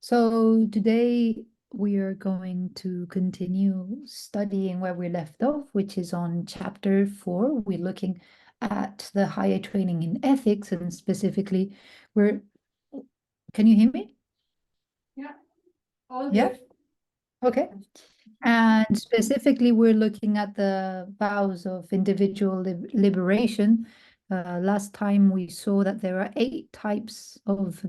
So today we are going to continue studying where we left off, which is on chapter 4. We're looking at the higher training in ethics, and specifically can you hear me? Yeah, all Yeah. good. Okay. And specifically, we're looking at the vows of individual liberation. Last time we saw that there are 8 types of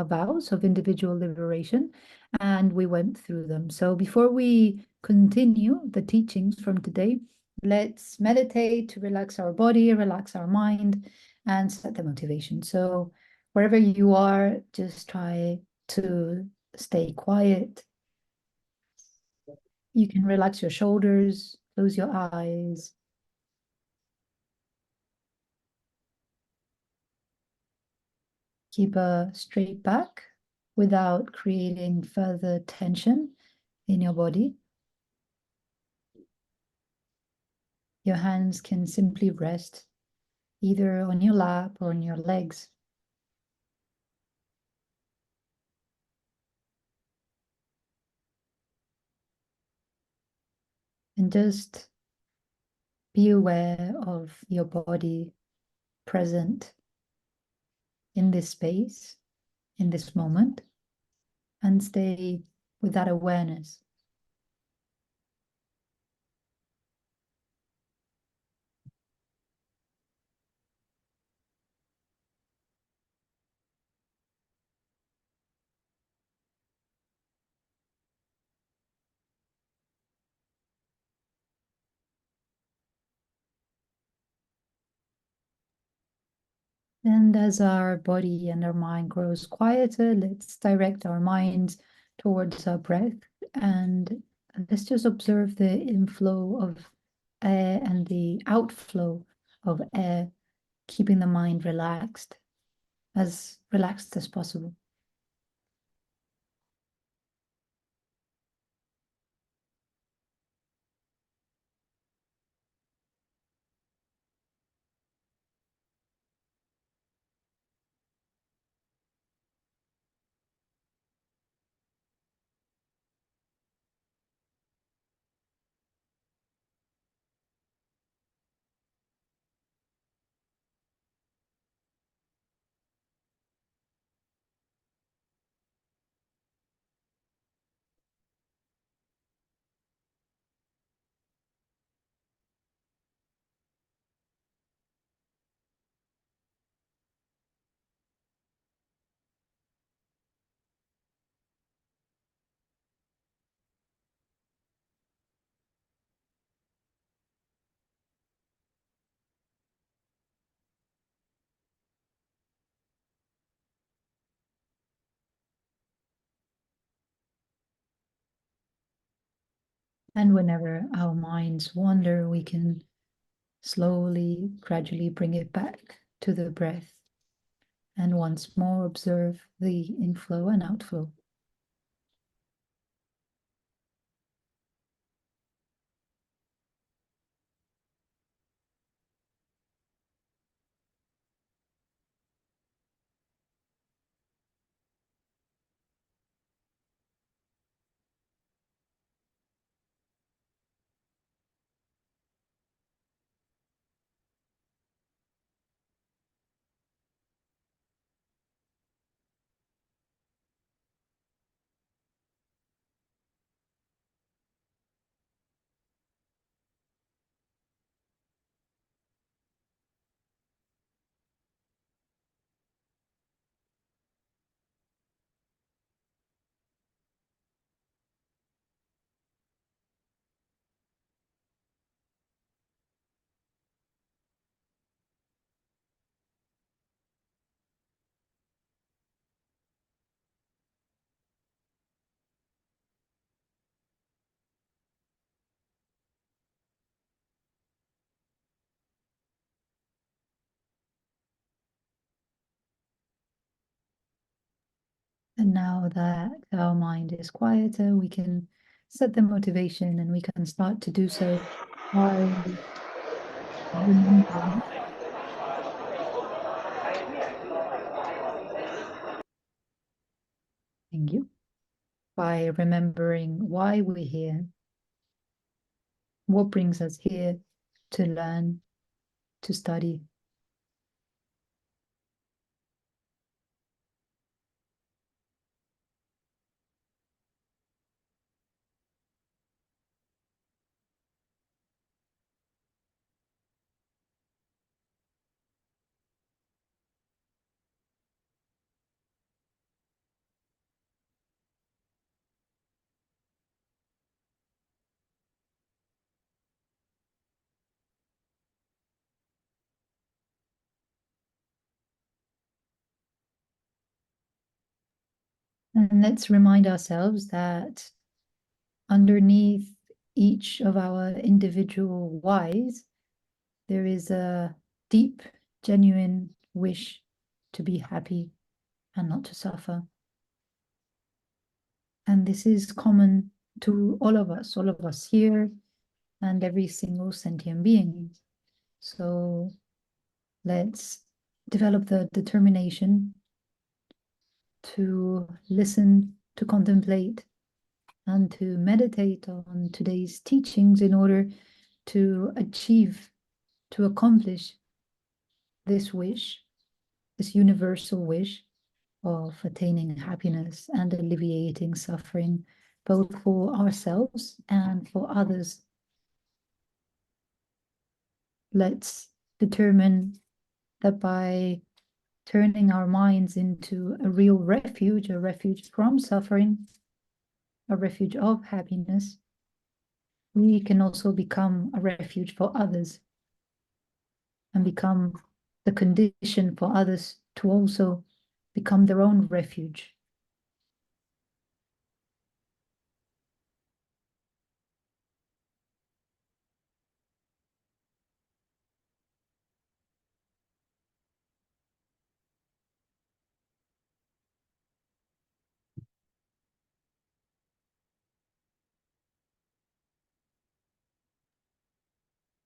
vows of individual liberation, and we went through them. So before we continue the teachings from today, let's meditate to relax our body, relax our mind, and set the motivation. So wherever you are, just try to stay quiet. You can relax your shoulders, close your eyes. Keep a straight back without creating further tension in your body. Your hands can simply rest either on your lap or on your legs. And just be aware of your body present in this space, in this moment, and stay with that awareness. And as our body and our mind grows quieter, let's direct our minds towards our breath, and let's just observe the inflow of air and the outflow of air, keeping the mind relaxed as possible. And whenever our minds wander, we can slowly, gradually bring it back to the breath, and once more observe the inflow and outflow. And now that our mind is quieter, we can set the motivation, and we can start to do so by remembering Thank you. By remembering why we're here, what brings us here to learn, to study. And let's remind ourselves that underneath each of our individual whys, there is a deep, genuine wish to be happy and not to suffer. And this is common to all of us here, and every single sentient being. So let's develop the determination to listen, to contemplate, and to meditate on today's teachings in order to achieve, to accomplish this wish, this universal wish of attaining happiness and alleviating suffering, both for ourselves and for others. Let's determine that by turning our minds into a real refuge, a refuge from suffering, a refuge of happiness, we can also become a refuge for others and become the condition for others to also become their own refuge.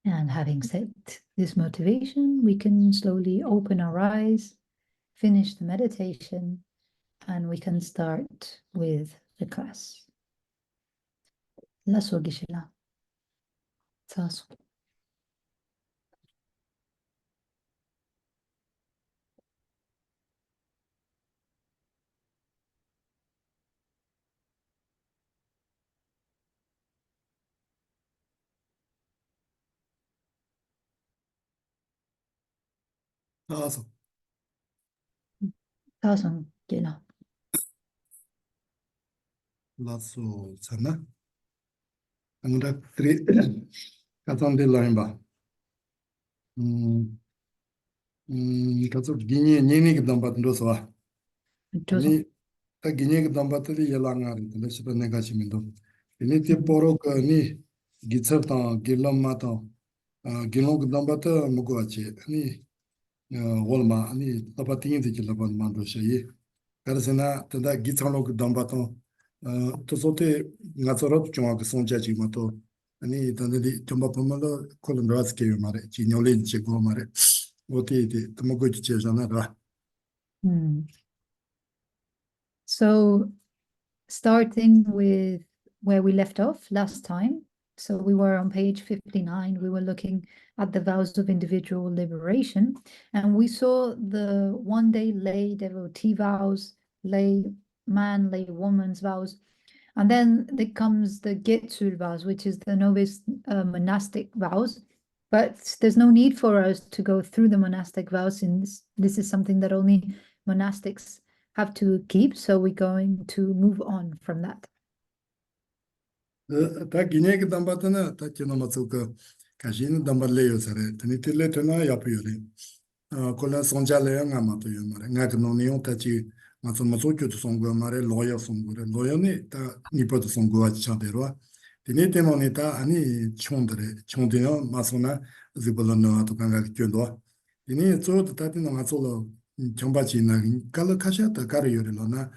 And having set this motivation, we can slowly open our eyes, finish the meditation, and we can start with the class. Lasso Geshela. Taso. Taso. Taso Gela. Lasso sana. Angda tri katon de laimba. Kato ginye nyeni ki dambat ndoso wa. Joso. Ni ta ginye ki dambat li yalanga ri tala shiba nega shimindo. Ni ti poro ka ni gitsar tang gilam ma tang gilong ki dambat mugo ache. Ni wolma ni taba tingi di ki laban mando shayi. Karasena tanda gitsar lo ki dambat tang tosote nga tsorot chunga ki songcha chik mato. Ani tanda di chomba pamalo kolam raz keyo mare. Chi nyole che go mare. Oti di tamago chi che jana ra. So, starting with where we left off last time. So we were on page 59. We were looking at the vows of individual liberation, and we saw the one-day lay devotee vows, lay man, lay woman's vows, and then there comes the Getsul vows, which is the novice monastic vows. But there's no need for us to go through the monastic vows, since this is something that only monastics have to keep. So we're going to move on from that. Ta ginye ki dambat na ta chino matsu ka kashin dambat le yo sare. Tani tile tena yapu yo re. Kola sonja le ya nga mato yo mare. Nga ka noni yo ta chi matsu matsu kyo tu songo yo mare. Loya songo re. Loya ni ta nipa tu songo wa chi chanderwa. Tini teno ni ta ani chondre. Chondre yo maso na zibala no ato kanga ki kyondwa. Tini tso ta tino nga tso lo chomba chi na kala kasha ta kari yo re lo na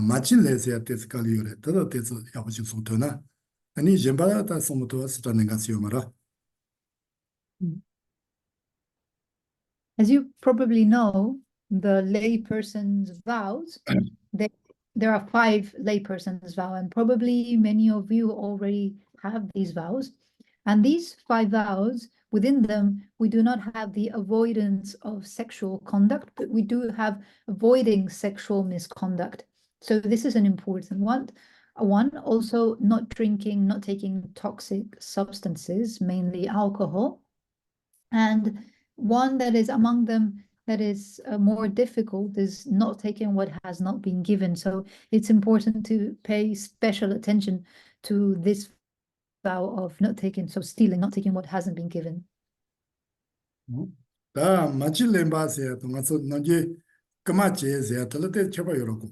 machin le se ya tesi kali yo re. Tada tesi yapu chi soto na. Ani jembara ta somoto sita negasio mara. As you probably know, the lay person's vows, they there are 5 laypersons vow, and probably many of you already have these vows. And these 5 vows, within them, we do not have the avoidance of sexual conduct, but we do have avoiding sexual misconduct. So this is an important one. One, also not drinking, not taking toxic substances, mainly alcohol. And one that is among them that is more difficult is not taking what has not been given. So it's important to pay special attention to this vow of not taking, so stealing, not taking what hasn't been given. 다 마치 렘바세야 또 가서 너지 그마치세야 들때 쳐봐 요러고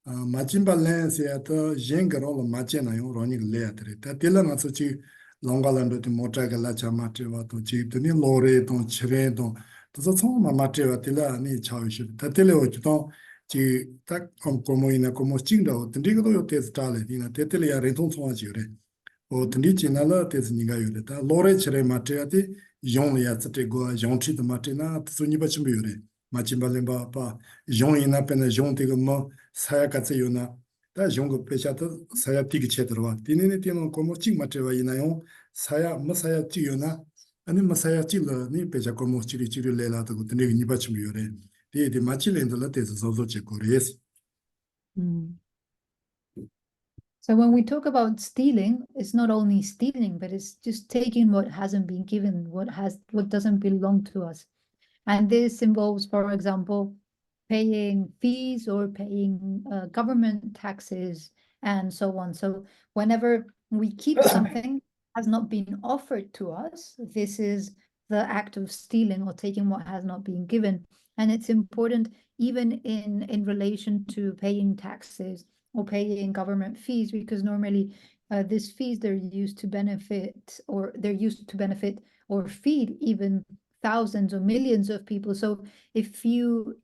마침발렌세야 또 젠가로 마치나요 로니 레야들이 다 딜라나 소치 롱갈란도 모타가라 차마트와 또 지드니 로레 또 치레 또 그래서 처음 마트와 딜라니 차우시 다 딜레오 또 지딱 como como 징도 딘디도 요테 스타레 디나 테텔이야 렌통 총아지래 딘디 지나라 테스니가 요레다 로레 치레 마트야티 용이야 저때고 용치도 마트나 수니바 좀 요래 마침발렘바 바 용이나 페나 용티고 뭐 사야같이 요나 다 용거 페샤도 사야 티기 체들어와 디네네 티는 como 찡 마트와 이나요 사야 뭐 사야 찌요나 아니 뭐 사야 찌러 니 페자 como 찌리찌리 레라도 딘디 니바 좀 요래 디 마칠렌들라 테스 소소 체코레스 So when we talk about stealing, it's not only stealing, but it's just taking what hasn't been given, what doesn't belong to us. And this involves, for example, paying fees or paying government taxes and so on. So whenever we keep something has not been offered to us, this is the act of stealing or taking what has not been given. And it's important even in relation to paying taxes or paying government fees, because normally these fees, they're used to benefit or feed even thousands or millions of people. So if you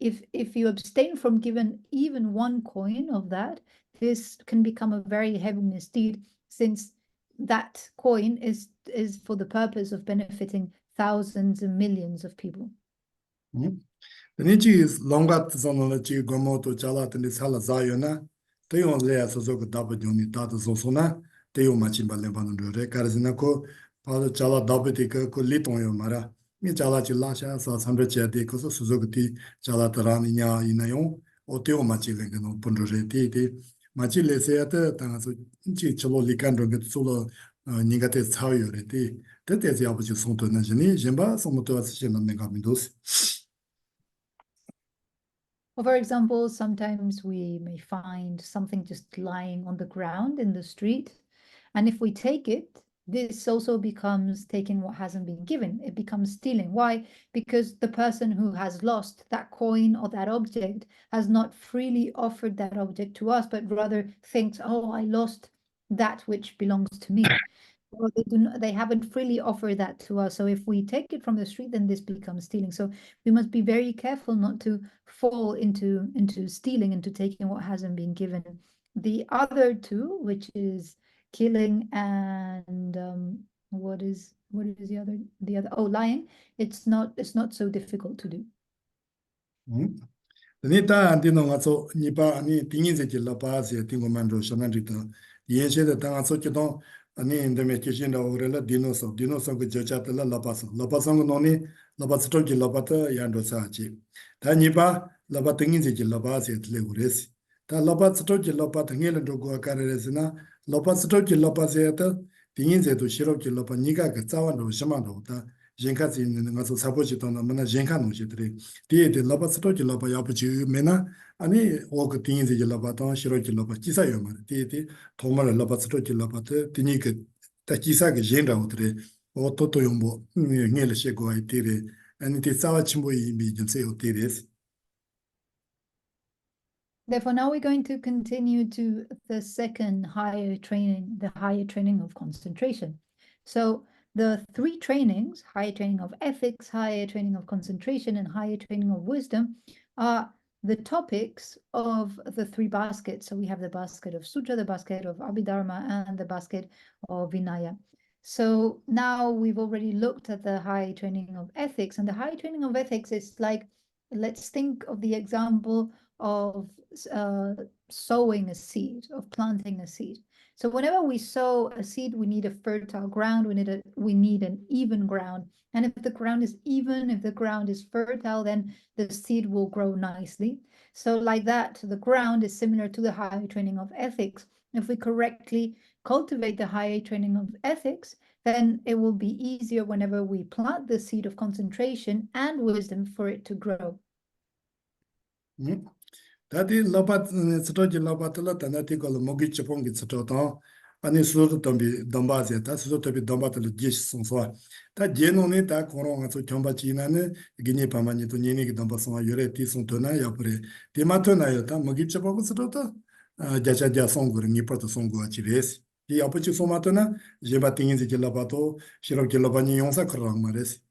abstain from giving even one coin of that, this can become a very heavy misdeed, since that coin is for the purpose of benefiting thousands and millions of people. Teyon lea sozo ko daba joni tata soso na teyo machimba lemba ndo re karzina ko pa chala daba de ko liton yo mara mi chala chi la sha sa samre che de ko sozo ko ti chala tarani nya inayon o teyo machi le no pondro re ti machi le se ata ta so chi cholo likandro ke solo ninga te tsao yo re ti te ya bu ji son to na jini jemba somo to asi na menga mindos. Well, for example, sometimes we may find something just lying on the ground in the street. And if we take it, this also becomes taking what hasn't been given. It becomes stealing. Why? Because the person who has lost that coin or that object has not freely offered that object to us, but rather thinks, oh, I lost that which belongs to me. Well, they haven't freely offered that to us. So if we take it from the street, then this becomes stealing. So we must be very careful not to fall into stealing, into taking what hasn't been given. The other two, which is killing and what is the other lying, it's not so difficult to do. Nita antino ngaso nipa ani tingin se la pase tingo mando shanandita yenche de tanga so chidon ani indeme kishin da orela dinoso ko jachata la lapasa ngo noni lapasa to ki lapata yando sachi ta nipa lapa tingin se la pase tle uresi ta lapasa to ki lapata ngela do go akaresina lapasa to ki lapase ta tingin se to shiro ki lapa niga ka tsawando shamando ta jenkazi ngaso saboji to na mana jenkano jitri de lapa sto ki lapa yapuji mena ani ok tin ji lapa to shiro ki lapa kisa yo mar de tomar lapa sto ki lapa te tini ke ta kisa ke jenra utre o to yombo ngele shego ai tire ani te sawa chimbo yi mi jinse o tires. Therefore, now we're going to continue to the second higher training, the higher training of concentration. So the 3 trainings, higher training of ethics, higher training of concentration, and higher training of wisdom, are the topics of the 3 baskets. So we have the basket of sutra, the basket of abhidharma, and the basket of vinaya. So now we've already looked at the high training of ethics, and the high training of ethics is like, let's think of the example of sowing a seed, of planting a seed. So whenever we sow a seed, we need a fertile ground, we need an even ground. And if the ground is even, if the ground is fertile, then the seed will grow nicely. So like that, the ground is similar to the higher training of ethics. If we correctly cultivate the higher training of ethics, then it will be easier whenever we plant the seed of concentration and wisdom for it to grow. Tadi lopat sitoji lopatala tanati kola mogi chipongi sitotong ani suru tombi domba se ta suru tombi domba tala jish sonswa ta jeno ne ta koro nga so chomba china ne gini pamani to nyini ki domba songa yore ti son tona yapure ti ma tona yo ta mogi chipongi sitota jacha ja songur ni pato songu achires ti apuchi soma tona jeba tingin zi lopato shiro ki lopani yonsa korang mares.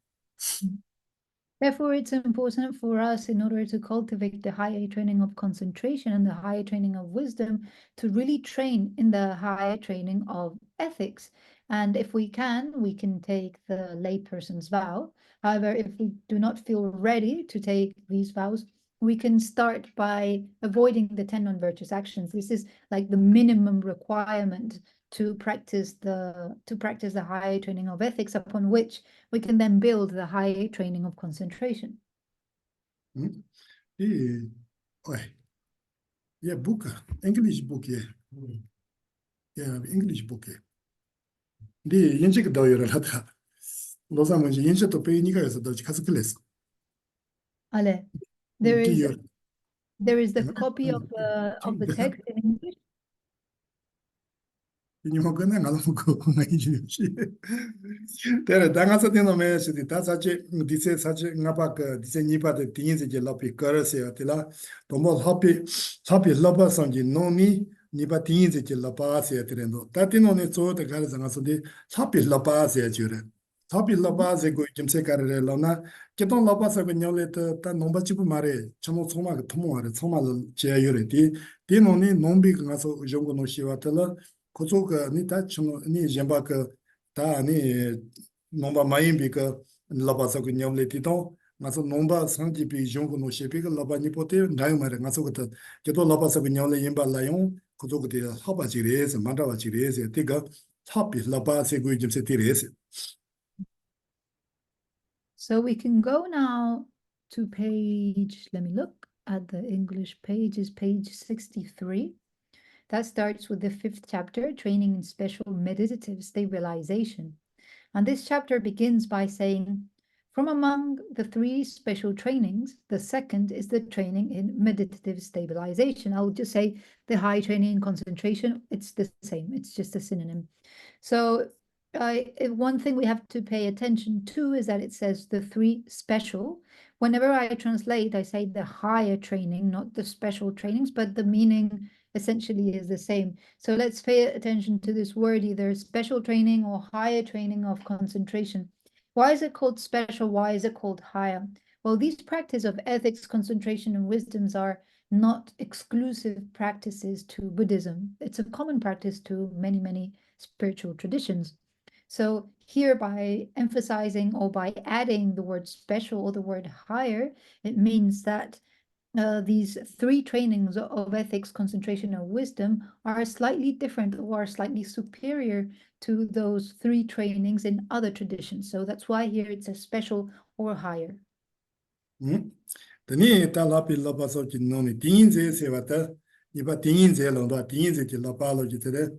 Therefore, it's important for us, in order to cultivate the higher training of concentration and the higher training of wisdom, to really train in the higher training of ethics. And if we can take the layperson's vow. However, if we do not feel ready to take these vows, we can start by avoiding the 10 non-virtuous actions. This is like the minimum requirement to practice the higher training of ethics, upon which we can then build the higher training of concentration. Yeah, book, English book, yeah. Yeah, English book. The Yinchik Doyer Lata. Losaman Yinsha to pay Nigas of the Cascales. Ale, there is the copy of the text in English. You know, going to go there are Dangas in the message, this is such a Napak, this Nipa, the things that you love, Curse, Attila, the most happy lovers on the Noni, Nipa things that you love, Atirendo. That in on its own, the guys and also the happy labas at you. Happy labas, a good Jimse Carrelona, get on labas of Noleta, Nomba Chipumare, Chamo Soma, Tomo, Soma, Chiarity, Dinoni, Nombi, Naso, Jongo no Shivatella. Kozoka ni ta chino ni jemba ka ta ni nomba maimbi ka laba sa ku nyamle ti to ngaso nomba sangji bi jongo no shepe ka laba ni pote ndai mare ngaso ka ke to laba sa ku nyamle yimba la yon kozoka de haba ji re se manda wa ji re se ti ga happy laba se ku jimse ti re se. So we can go now to page, let me look at the English page, is page 63. That starts with the 5th chapter, Training in Special Meditative Stabilization. And this chapter begins by saying, from among the 3 special trainings, the second is the training in meditative stabilization. I'll just say the high training in concentration, it's the same, it's just a synonym. So one thing we have to pay attention to is that it says the 3 special. Whenever I translate, I say the higher training, not the special trainings, but the meaning essentially is the same. So let's pay attention to this word, either special training or higher training of concentration. Why is it called special? Why is it called higher? Well, these practices of ethics, concentration, and wisdoms are not exclusive practices to Buddhism. It's a common practice to many, many spiritual traditions. So here, by emphasizing or by adding the word special or the word higher, it means that these 3 trainings of ethics, concentration, and wisdom are slightly different or slightly superior to those 3 trainings in other traditions. So that's why here it says special or higher. Tani talapi lapaso ki noni tinze se wata nipa tinze lomba tinze ki lapalo ki tere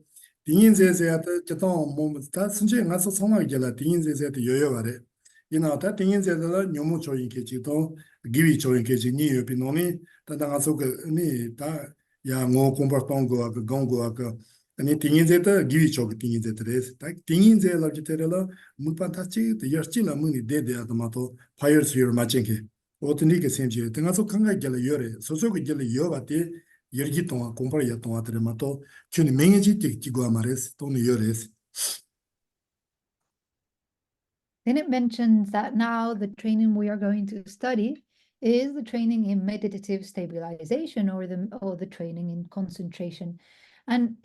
tinze se ata chitong mom ta sunche ngaso soma gela tinze se te yoyo ware ina ta tinze la nyomu choyin ke chitong giwi choyin ke chi ni yopi noni ta ngaso ke ni ta ya ngo comportong go ak gongo ak ani tinze ta giwi chok tinze tere ta tinze la ki tere la mupa ta chi te yarchi la muni de atamato fire sphere machenke 오트니게 셈지 등아서 강가 gel에 요래 소소게 gel에 요바티 열기 동안 공부를 동안 들으면또 균이 맹해지 찍고 말했어 또 요래스. Then it mentions that now the training we are going to study is the training in meditative stabilization or the training in concentration. And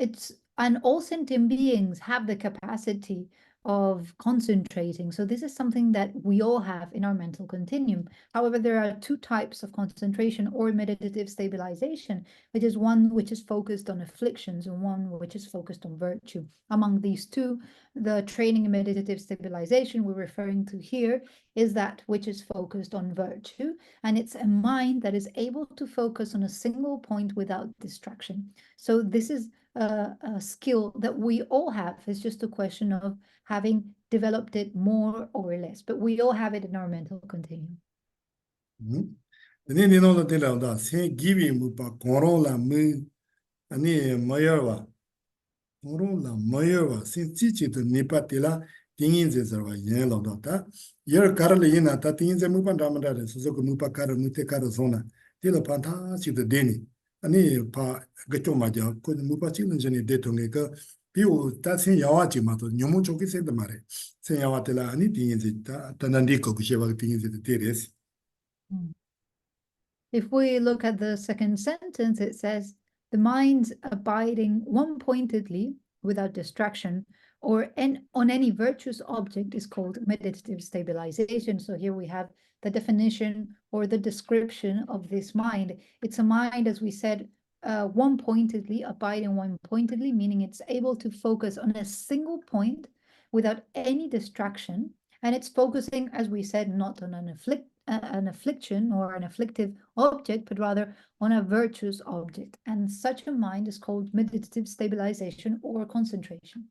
all sentient beings have the capacity of concentrating. So this is something that we all have in our mental continuum. However, there are two types of concentration or meditative stabilization, which is one which is focused on afflictions and one which is focused on virtue. Among these two, the training in meditative stabilization we're referring to here is that which is focused on virtue, and it's a mind that is able to focus on a single point without distraction. So this is a skill that we all have. It's just a question of having developed it more or less, but we all have it in our mental continuum. Then you know the same giving mupa korola mu ani mayarwa korola mayarwa since chichi to nipatila tingin zezarwa yen lo da yer karale yina ta tingin ze mupa damada so ko mupa kar mute kar zona tila panta chi the deni ani pa gacho ma ja ko mupa chi njani de tonge ka piu ta sin yawa chi ma to nyomo choki se de mare sen yawa tela ani tingin ze ta nandi ko kusheba tingin ze de res. If we look at the second sentence, it says, the mind abiding one-pointedly without distraction or on any virtuous object is called meditative stabilization. So here we have the definition or the description of this mind. It's a mind, as we said, one-pointedly, abiding one-pointedly, meaning it's able to focus on a single point without any distraction. And it's focusing, as we said, not on an affliction or an afflictive object, but rather on a virtuous object. And such a mind is called meditative stabilization or concentration.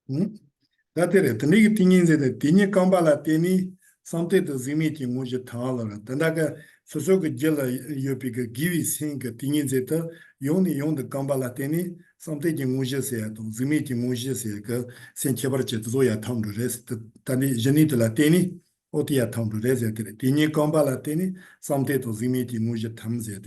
That's it. The next thing is that the Kambala Teni, something to Zimiti Muja Talara, Tanaka, Sosoka Jella Yopika, Givi Sink, Tinin Zeta, Yoni Yon the Kambala Teni, something in Muja said, Zimiti Muja said, Saint Chabarchet Zoya Tom to rest, Tani Janita Lateni, Otia Tom to rest, Tini Kambala Teni, something to Zimiti Muja Tamze.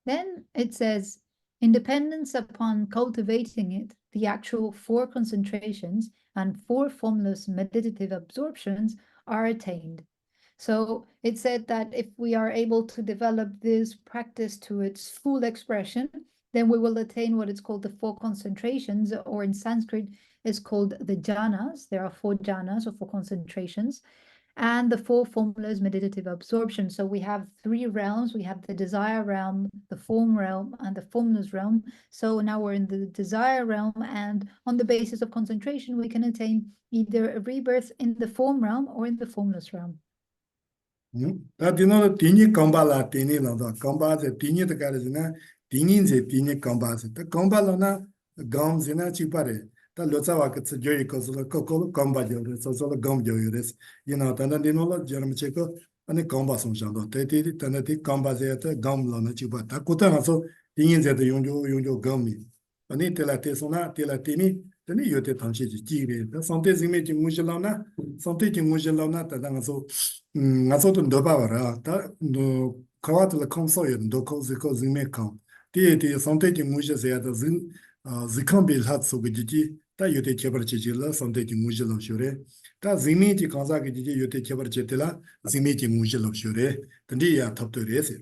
Then it says, independence upon cultivating it, the actual 4 concentrations and 4 formless meditative absorptions are attained. So it said that if we are able to develop this practice to its full expression, then we will attain what is called the 4 concentrations, or in Sanskrit is called the jhanas. There are 4 jhanas or 4 concentrations, and the 4 formless meditative absorption. So we have 3 realms. We have the desire realm, the form realm, and the formless realm. So now we're in the desire realm, and on the basis of concentration, we can attain either a rebirth in the form realm or in the formless realm. That you know, Tini Kambala, Tini Landa, Kamba, Tini the Garazina, Tini, Tini Kambas, the Kambalana, Gums in a chipare. The Lotsawak, Joy Kosula, Coco, Kamba, so gum joyres, you know, Tanadinola, Jeremy Checo, and the Kambas on Shando, Teti, Tanati, Kambas, gum lana chipa, Takutana, so Tini at the Yunjo gummy. Anitela Tesona, Telatini, the new Yote Tanchi, the Santes image in Mujalana, something in Mujalana, Tadanaso. Nazoto Dobara, no Kawat la Consoy, Doko Ziko Zimekam, T. Santaking Mujas at the Zin, Zikambi Hatso Gigi, that you take Cheberchilla, Santaking Mujal of Shure, that Zimiti Kazaki, you take Cheberchetilla, Zimiti Mujal of Shure, the Dia top to race.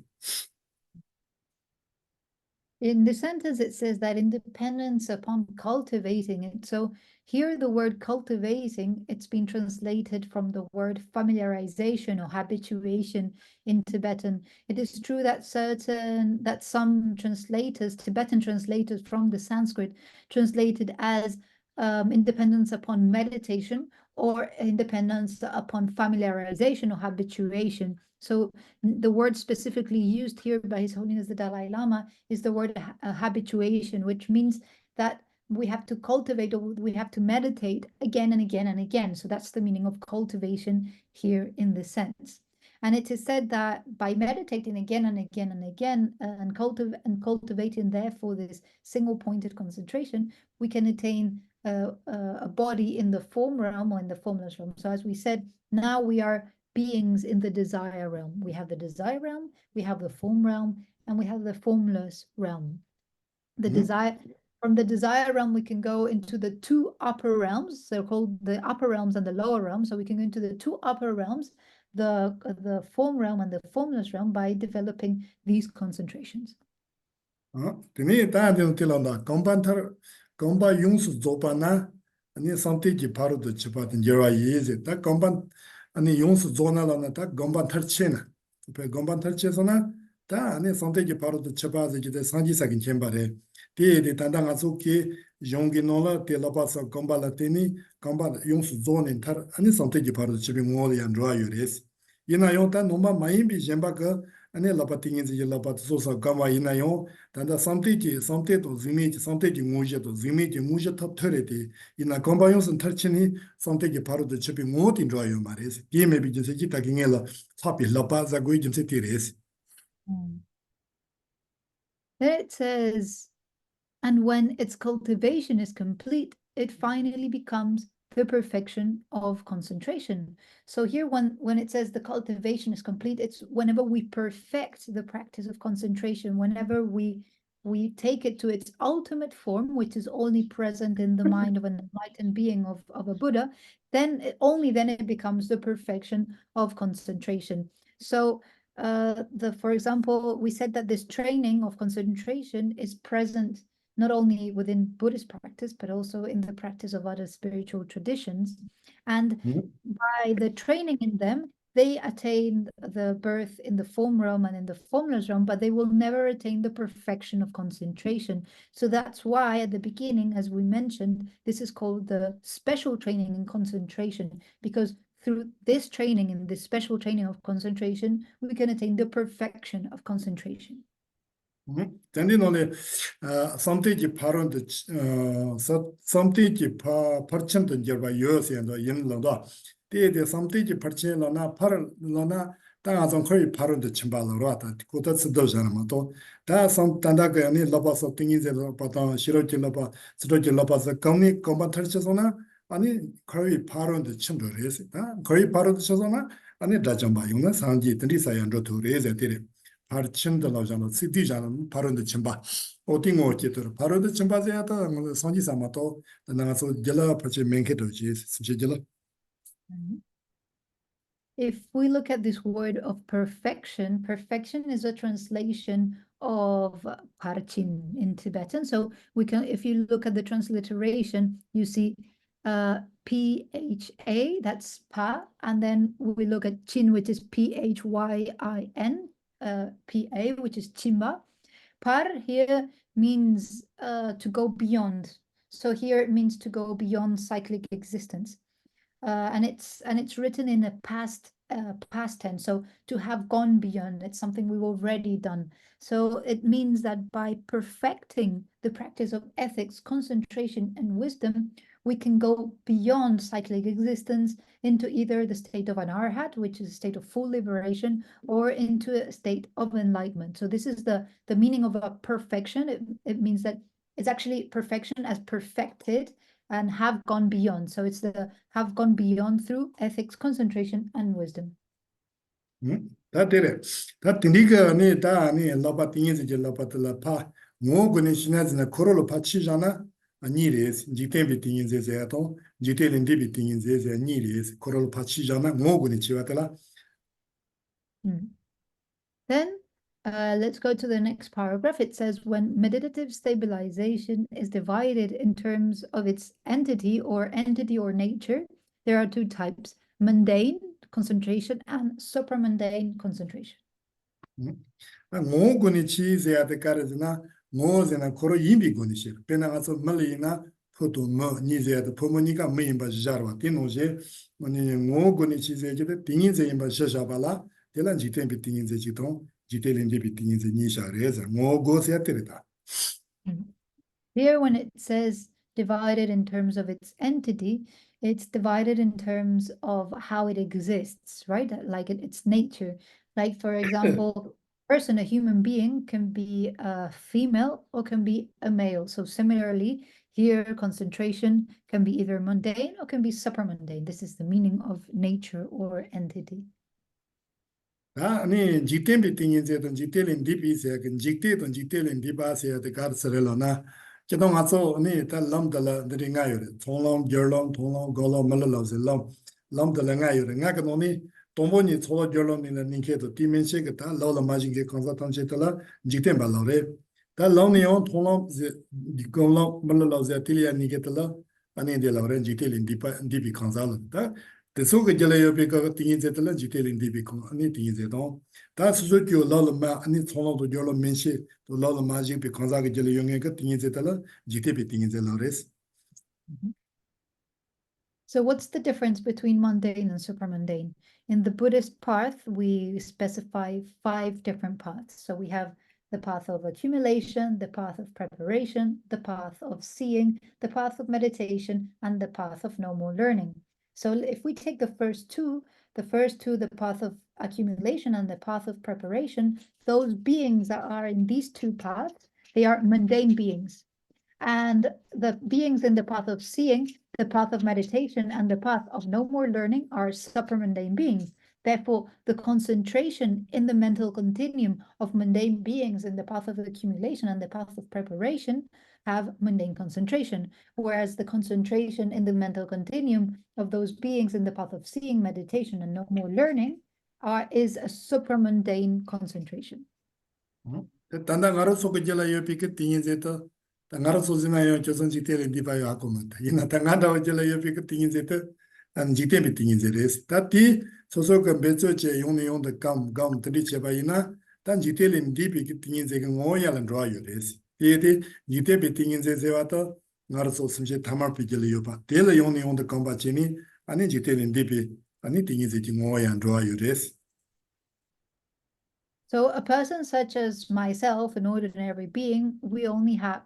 In the sentence, it says that independence upon cultivating it. So here the word cultivating, it's been translated from the word familiarization or habituation in Tibetan. It is true that some translators, Tibetan translators from the Sanskrit, translated as independence upon meditation or independence upon familiarization or habituation. So the word specifically used here by His Holiness the Dalai Lama is the word habituation, which means that we have to cultivate or we have to meditate again and again and again. So that's the meaning of cultivation here in this sense. And it is said that by meditating again and again and again and cultivating therefore this single-pointed concentration, we can attain a body in the form realm or in the formless realm. So as we said, now we are beings in the desire realm. We have the desire realm, we have the form realm, and we have the formless realm. The desire, from the desire realm, we can go into the 2 upper realms. They're called the upper realms and the lower realms. So we can go into the 2 upper realms, the form realm and the formless realm, by developing these concentrations. To me, that until on the companter, gomba yungsu zopana, ani samte ki paru to chipatin jerwa yeze, ta gomba, ani yungsu zona lana, ta gomba tarchena, gomba tarchesona, ta ani samte ki paru to chipazi ki te sanji sakin chembare, te tanda nga ki yongi nola, te lapasa gomba la teni, gomba yungsu zonin tar, ani samte ki paru to chipi ngoli yan rwa yores. Ina yon ta nomba mayimbi jemba ka, ane lapa tingin zi lapa sosa kama ina yon, tanda samte to zimi ki, samte ki nguje to zimi ki nguje tab tere te, ina kamba yon san tarchini, samte ki paru to chepi ngoti ndra yon ma resi. Kiye mebi jinse ki taki nge la, papi lapa za gui jinse ti resi. Then it says, and when its cultivation is complete, it finally becomes the perfection of concentration. So here, when it says the cultivation is complete, it's whenever we perfect the practice of concentration, whenever we take it to its ultimate form, which is only present in the mind of an enlightened being of a Buddha, then only then it becomes the perfection of concentration. So for example, we said that this training of concentration is present not only within Buddhist practice, but also in the practice of other spiritual traditions. And by the training in them, they attain the birth in the form realm and in the formless realm, but they will never attain the perfection of concentration. So that's why at the beginning, as we mentioned, this is called the special training in concentration, because through this training and this special training of concentration, we can attain the perfection of concentration. Tandi nole samte ki paron de samte ki parchen de jerba yos yendo yin lo da de samte ki parchen lo na par lo na ta azon khoi paron de chimba lo ra ta ko ta sido jana ma to da sam tanda ga ni lo ba so tingi ze lo pa ta shiro ki lo pa sido ki lo pa sa kamni komba tarche so na ani khoi paron de chimdo res ta khoi paron de so na ani da jamba yung na sanji tindi sa yan ro to re ze dire par친도 나오잖아. 시디잖아. 바로도 침바. 오팅오 기토. 바로도 침바제야다. 성지사마도 나가서 gel라 파체 맹케도지. 진짜gel라. If we look at this word of perfection, perfection is a translation of parchin in Tibetan. So we can, if you look at the transliteration, you see P-H-A, that's pa, and then we look at chin, which is P-H-Y-I-N. P-A, which is chimba. Par here means to go beyond. So here it means to go beyond cyclic existence. And it's written in a past tense. So to have gone beyond, it's something we've already done. So it means that by perfecting the practice of ethics, concentration, and wisdom, we can go beyond cyclic existence into either the state of an arhat, which is a state of full liberation, or into a state of enlightenment. So this is the meaning of a perfection. It means that it's actually perfection as perfected and have gone beyond. So it's the have gone beyond through ethics, concentration, and wisdom. That did it. That Tiniga ne da ne lapa things is la pa. Mo gune shinas na korolo pachijana. Niris, Jitembi things is ato, Jitel Dibi things is a Niris, Coral Pachijana, Moguni Chivatela. Then let's go to the next paragraph. It says, when meditative stabilization is divided in terms of its entity or nature, there are two types: mundane concentration and supramundane concentration. Moguni cheese at the Karazina. Mozena Koro Yimbi Gunishir, Penagaso Malina, Putu Mo, Nizia, the Pomonica, Mimba Jarwa, Tinoje, when Mo Gunichis, things in Bashabala, Telangitem beating in the Giton, Gitel beating in the Nisha Reza, Mo goes at Terita. Here, when it says divided in terms of its entity, it's divided in terms of how it exists, right? Like its nature. Like, for example, person, a human being, can be a female or can be a male. So similarly, here concentration can be either mundane or can be supramundane. This is the meaning of nature or entity. 아니 지템비 띵인제던 지텔인 디비세 그 지테던 지텔인 디바세 데 가르스relona 저동 아서 네 달람달라 드링아요 통람 결람 통람 골람 말라서 람달랑아요 nga 노니 동본이 초로 결람이나 닌케도 디멘시가 다 로라 마징게 컨사탄체텔라 지템 발로레 다 롱니온 통로 디콜로 말로 자틸이야 니게텔라 아니데라 지텔인 디비 칸살다 대소가 jelayopika tingizetela jitel indibi kon ani tingizedon da suzokyo lalma ani thono do jolo menshi to lalma ji bi kanza ge jelayonge ka tingizetela jitebi tingizelores. So what's the difference between mundane and supramundane? In the Buddhist path, we specify 5 different paths. So we have the path of accumulation, the path of preparation, the path of seeing, the path of meditation, and the path of no more learning. So if we take the first two, the path of accumulation and the path of preparation, those beings that are in these 2 paths, they are mundane beings. And the beings in the path of seeing, the path of meditation, and the path of no more learning are supramundane beings. Therefore, the concentration in the mental continuum of mundane beings in the path of accumulation and the path of preparation have mundane concentration, whereas the concentration in the mental continuum of those beings in the path of seeing, meditation, and no more learning is a supramundane concentration. Tangara sozina yo choson jitele diba yo akomata. Ina tangada wajela yo pika tingin zete an jitebi tingin zeres. Tati soso ka bezo che yong yong de gam tadi cheba ina tan jitele dibi ki tingin zeke ngoya lan roa yo res. Yede jitebi tingin ze wata ngara sosim che tamar pikele yo pa. Tela yong de gamba cheni ani jitele dibi ani tingin zeke ngoya lan roa yo res. So a person such as myself, an ordinary being, we only have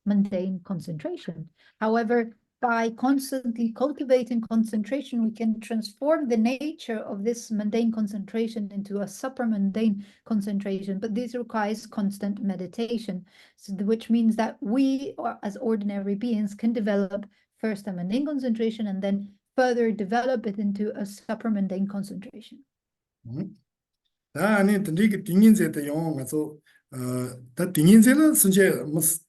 mundane concentration. However, by constantly cultivating concentration, we can transform the nature of this mundane concentration into a supramundane concentration. But this requires constant meditation, which means that we, as ordinary beings, can develop first a mundane concentration and then further develop it into a supramundane concentration. 아니 근데 딩인제도 영어 가서 다 딩인제는 순제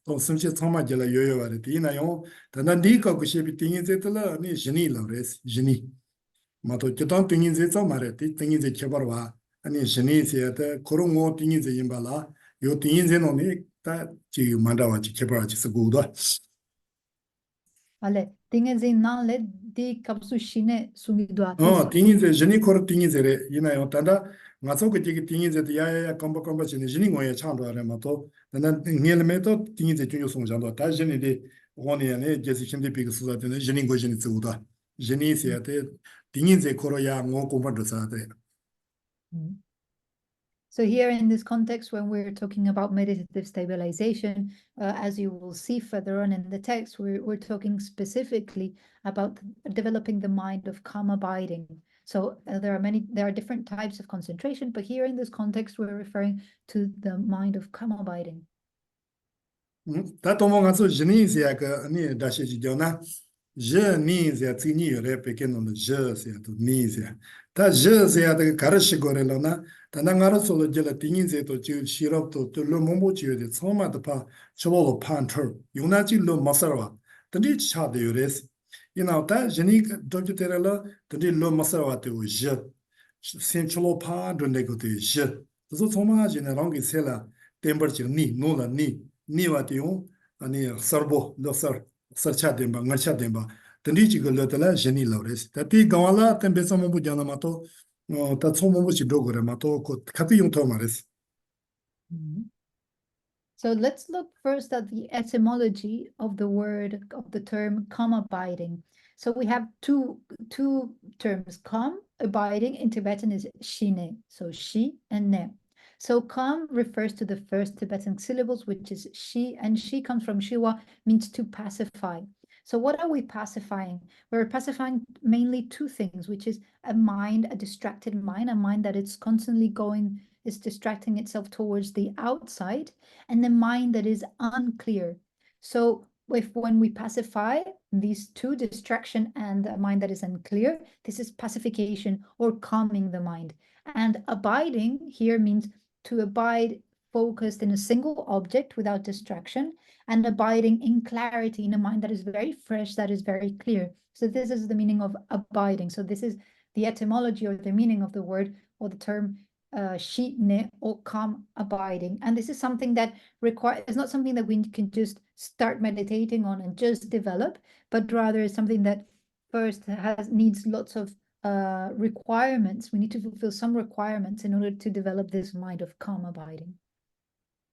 뭐 순제 처마jel라 요요와리 디나 영 단단 디가 그시비 딩인제들라 아니 지니라레스 지니 마도 저던 딩인제 처마레 딩인제 쳐버와 아니 지니세다 코롱고 딩인제 임발라 요 딩인제노니 다 지금 만다와지 쳐버지 쓰고도 Ale, tingezi nanle di kapsu shine sungidwa. 딩인제 지니 코로 딩인제레 이나요 단다 ngaso ke ti tingi ze ya komba chine jini ngoye changdo are ma to na ngel me to tingi ze chunyo song jando ta jini de woni ne jesi chinde bi su za de jini ngo jini zu da jini se ya de tingi ze koro ya ngo komba do sa de. So here in this context, when we're talking about meditative stabilization, as you will see further on in the text, we're talking specifically about developing the mind of calm abiding. So there are different types of concentration, but here in this context, we're referring to the mind of calm abiding. Ta tomo ngaso jini se ya ka ni da shi ji jona je ni se ti ni re pe ke no je se to ni se ta je se ya de kar shi gore lo na ta na ngaro so lo je la tingi se to ji shirop to lo mo mo ji de tsoma de pa chobo lo pan thur yuna ji lo masarwa ta ni cha de yores ina ta jini do ju tere lo ta ni lo masarwa te o je sen cholo pa do ne go de je so tsoma ji ne rong gi se la temper ji ni no la ni wa ti yo ani sarbo lo sarcha demba ngarcha demba tandi ji galo tala jeni lores tati gawala tembe somo bu jana mato ta somo bu ji dogore mato ko kapi yung to mares. So let's look first at the etymology of the term calm abiding. So we have two terms. Calm abiding in Tibetan is shine, so shi and ne. So calm refers to the first Tibetan syllables, which is shi, and shi comes from shiwa, means to pacify. So what are we pacifying? We're pacifying mainly 2 things, which is a distracted mind, a mind that is constantly is distracting itself towards the outside, and the mind that is unclear. So when we pacify these 2, distraction and a mind that is unclear, this is pacification or calming the mind. And abiding here means to abide focused in a single object without distraction, and abiding in clarity in a mind that is very fresh, that is very clear. So this is the meaning of abiding. So this is the etymology or the meaning of the word or the term shitne or calm abiding. And this is something that is not something that we can just start meditating on and just develop, but rather is something that first needs lots of requirements. We need to fulfill some requirements in order to develop this mind of calm abiding.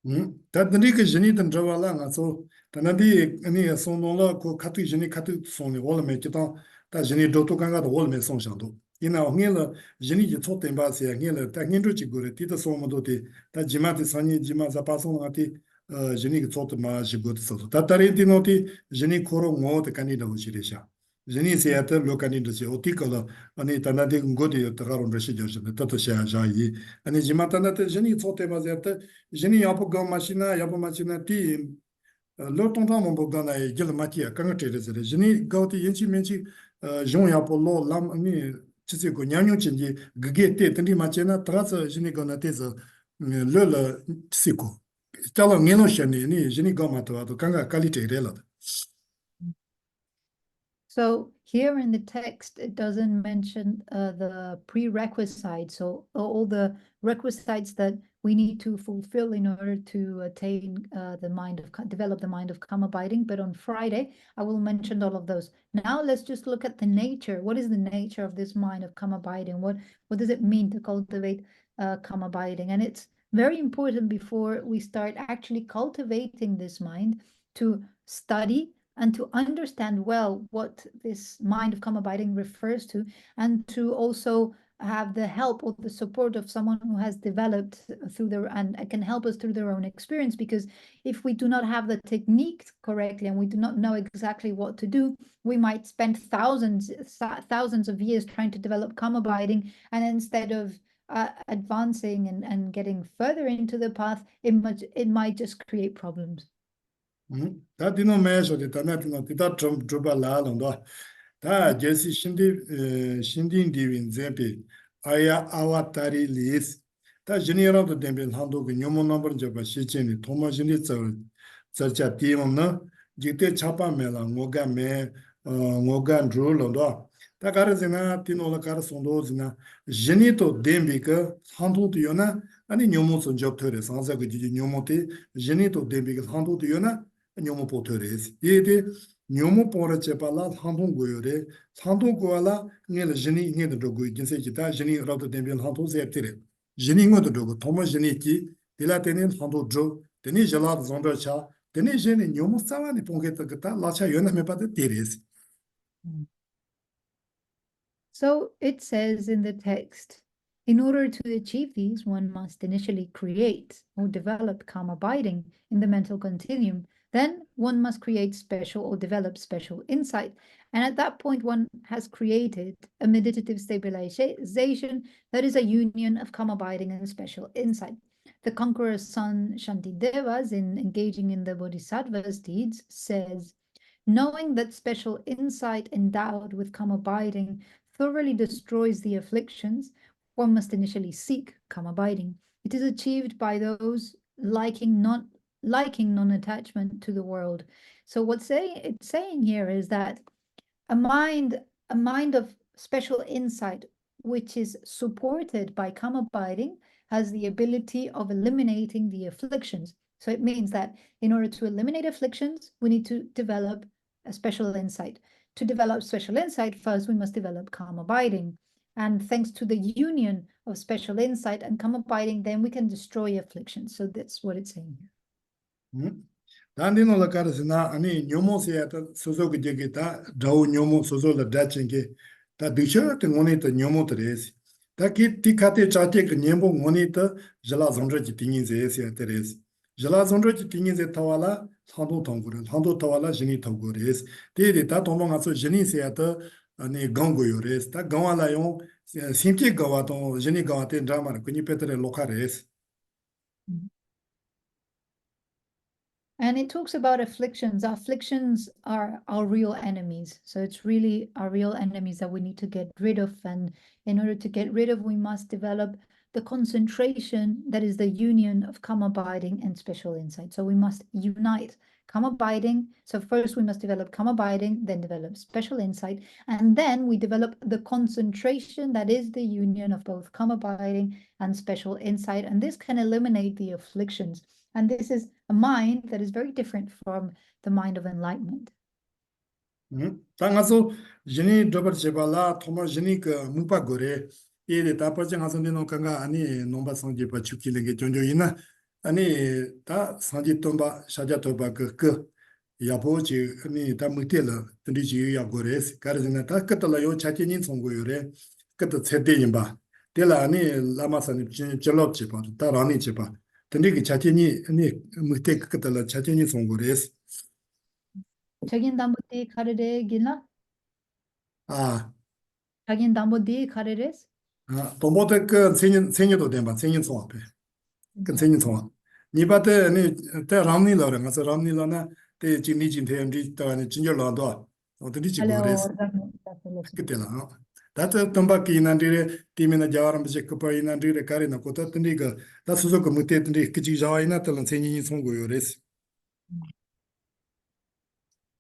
Tadani ke jini tan jawala nga so tanadi ani sonnola ko khatu jini khatu sonni wala me kitan ta jini doto kanga do wala me son shando ina ngela jini ji to temba se ngela ta ngendo chi gore ti ta son mo do te ta jima te sani jima za pa son ati jini ki to ma ji go so ta tare ti no ti jini koro ngo te kani do chi resha jini se ata lo kani do se oti kala ani tanadi ngodi ta garon reshi jo ta to sha ja yi ani jima tanate jini to temba ze ta jini yapo ga machina ti lo tongta mo bo gana e gel makia kanga tere zere jini gauti yenchi menchi jong yapo lo lam ni chise ko nyanyo chenji gge te tendi machina tratsa jini gana te za lo la siko tala ngeno shani ni jini ga matwa to kanga kalite rela. So here in the text, it doesn't mention the prerequisites, so all the requisites that we need to fulfill in order to attain develop the mind of calm abiding. But on Friday, I will mention all of those. Now let's just look at the nature. What is the nature of this mind of calm abiding? What does it mean to cultivate calm abiding? And it's very important before we start actually cultivating this mind to study and to understand well what this mind of calm abiding refers to, and to also have the help or the support of someone who has developed and can help us through their own experience. Because if we do not have the technique correctly and we do not know exactly what to do, we might spend thousands of years trying to develop calm abiding, and instead of advancing and getting further into the path, it might just create problems. 다 디노 메서 데 타나티노 티다 좀 주발라 론도 다 제시 신딘 디윈 제페 아야 아와타리 리스 다 제니라도 뎀벨 한도 그 뇨모 넘버 잡아 시체니 토마진이 저자 디몬나 지테 차파메라 모가메 모간 롤론도 다 가르즈나 티노라 가르손도즈나 제니토 뎀비가 한도도 요나 아니 뇨모선 접터레 상자그 지 뇨모테 제니토 뎀비가 한도도 요나 nyomo potores yede nyomo pora chepala handong goyore handong goala ngel jini ngel dogo jinse kita jini rato dembel handong zeptere jini ngod dogo tomo jini ki dilatenen handong jo teni jala zonda cha teni jini nyomo sawani pongeta kata lacha yona mepate teres. So it says in the text, in order to achieve these, one must initially create or develop calm abiding in the mental continuum. Then one must create special or develop special insight. And at that point, one has created a meditative stabilization that is a union of calm abiding and special insight. The conqueror's son Shantidevas, in engaging in the Bodhisattva's deeds, says, knowing that special insight endowed with calm abiding thoroughly destroys the afflictions, one must initially seek calm abiding. It is achieved by those liking non-attachment to the world. So it's saying here is that a mind of special insight, which is supported by calm abiding, has the ability of eliminating the afflictions. So it means that in order to eliminate afflictions, we need to develop a special insight. To develop special insight, first we must develop calm abiding. And thanks to the union of special insight and calm abiding, then we can destroy afflictions. So that's what it's saying here. Dandino la karsina ani nyomo se ta sozo ge ta daw nyomo sozo la dachinge ta dicho te ngoni ta nyomo tres ta ki tikate chate ke nyembo ngoni ta jala zonra ji tingin ze se tres jala zonra ji tingin ze tawala hando tawala jini tawgores te ta tomo ngaso jini se ta ani gango yores ta gawala yo simti gawato jini gawate drama ko ni petre lokares. And it talks about afflictions. Afflictions are our real enemies. So it's really our real enemies that we need to get rid of. And in order to get rid of, we must develop the concentration that is the union of calm abiding and special insight. So we must unite calm abiding. So first we must develop calm abiding, then develop special insight, and then we develop the concentration that is the union of both calm abiding and special insight. And this can eliminate the afflictions. And this is a mind that is very different from the mind of enlightenment. 당가서 진이 더버 제발라 토마 진이 그 무파 고래 이데 다퍼지 가서 니노 간가 아니 nomba 상지 바 축기는 게 존조이나 아니 다 상지 tomba 샤자 토바 그 야보지 아니 다 무텔라 드리지 야고레스 가르즈나 다 끝달라요 차티닌 송고요레 끝도 세대인바 텔라 아니 라마사니 절럽지 바 다라니 바 드리기 차티니 아니 무테 끝달라 차티닌 송고레스 자긴 담보디 카레레 길나? 아 자긴 담보디 카레레스? 동보대 그 생년도 된바 생년송 앞에 그 생년송 니바데 니 라미라랑 가서 라미라나 때 진리진태엠지 또는 진절라도 어디 지고레스 그때라 다트 톰바키 인한디레 팀이나 자와람 비제 쿠파 인한디레 카레나 코타 튼디가 다 수소 그 무테 튼디 그지 자와이나 틀은 생년이 송고요레스.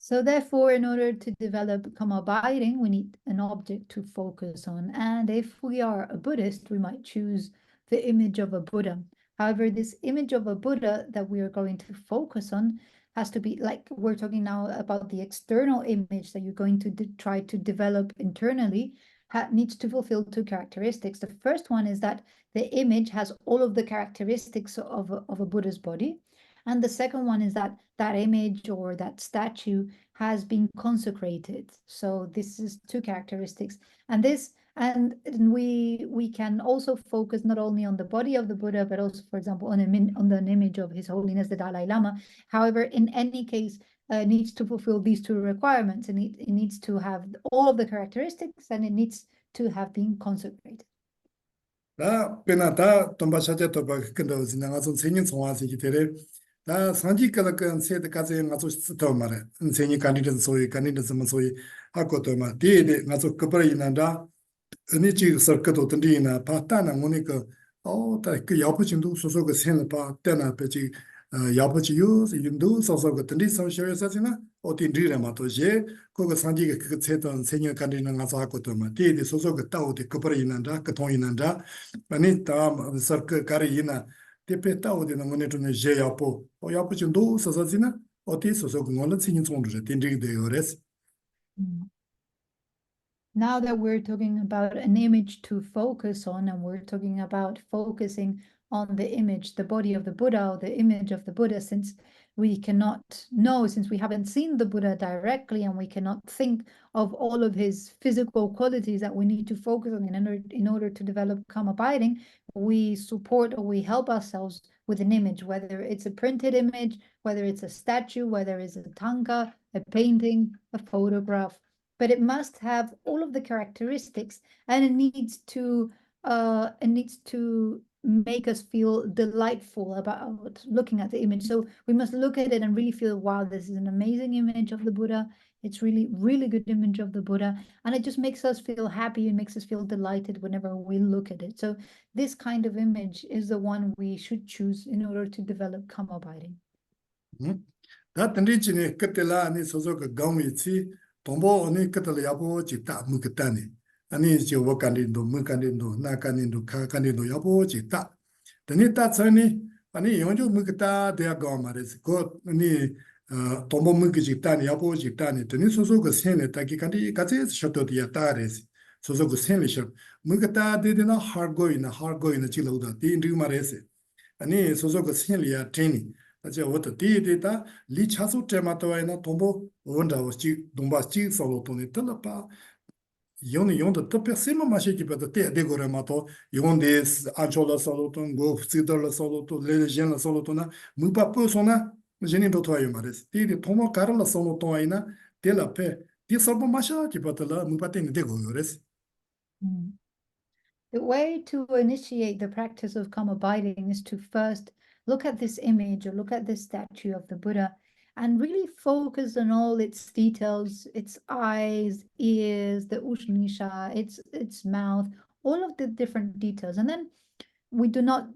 So therefore, in order to develop calm abiding, we need an object to focus on. And if we are a Buddhist, we might choose the image of a Buddha. However, this image of a Buddha that we are going to focus on has to be, like we're talking now about the external image that you're going to try to develop internally, needs to fulfill two characteristics. The first one is that the image has all of the characteristics of a Buddha's body. And the second one is that that image or that statue has been consecrated. So this is two characteristics. And we can also focus not only on the body of the Buddha, but also, for example, on an image of His Holiness, the Dalai Lama. However, in any case, needs to fulfill these two requirements. And it needs to have all of the characteristics, and it needs to have been consecrated. 다 페나타 톰바샤제 토바 근도 지나가서 생년 송화시 기테레 다 산지가가 그 세드까지 가서 스토 말에 생이 간디든 소위 간디든 소위 하고도 막 디데 가서 그버리난다 은이지 서커도 든디나 파타나 모니까 다그 야부진도 소소가 생을 봐 때나 배지 야부지요 인도 소소가 든디 소셔서지나 어딘디라마도 제 그거 산지가 그 세던 생년 간디는 가서 하고도 막 디데 소소가 따오데 그버리난다 그 통이난다 아니 다 서커 가리이나 Now that we're talking about an image to focus on, and we're talking about focusing on the image, the body of the Buddha, or the image of the Buddha, since we cannot know, since we haven't seen the Buddha directly, and we cannot think of all of his physical qualities that we need to focus on in order to develop calm abiding, we support or we help ourselves with an image, whether it's a printed image, whether it's a statue, whether it's a tanka, a painting, a photograph, but it must have all of the characteristics, and it needs to make us feel delightful about looking at the image. So we must look at it and really feel, wow, this is an amazing image of the Buddha. It's really, really good image of the Buddha. And it just makes us feel happy and makes us feel delighted whenever we look at it. So this kind of image is the one we should choose in order to develop calm abiding. 아니 지워 간린도 무간린도 나간린도 가간린도 야보지 딱 드니 따서니 아니 영조 무기다 대학가 말이지 그 아니 동보 무기지 따니 야보지 따니 드니 소소가 생에 따기 간디 같이 셔도디야 따레스 소소가 생리셔 무기다 되드나 하고이나 지로다 딘디 말이지 아니 소소가 생리야 트레이닝 아저 what 디디다 리차소 테마토이나 동보 원다오지 동바지 솔로토니 틀어봐 용도 또 persino 마시기 받아 때 데고라마토 용데 아졸라 솔로톤 고 시돌라 솔로토 레젠라 솔로토나 무파포소나 제니도 토아요 말레스 디디 토모 카르라 솔로토 아이나 텔라페 디서보 마샤기 받아라 무파테니 데고요레스. The way to initiate the practice of calm abiding is to first look at this image or look at this statue of the Buddha and really focus on all its details, its eyes, ears, the ushnisha, its mouth, all of the different details. And then we do not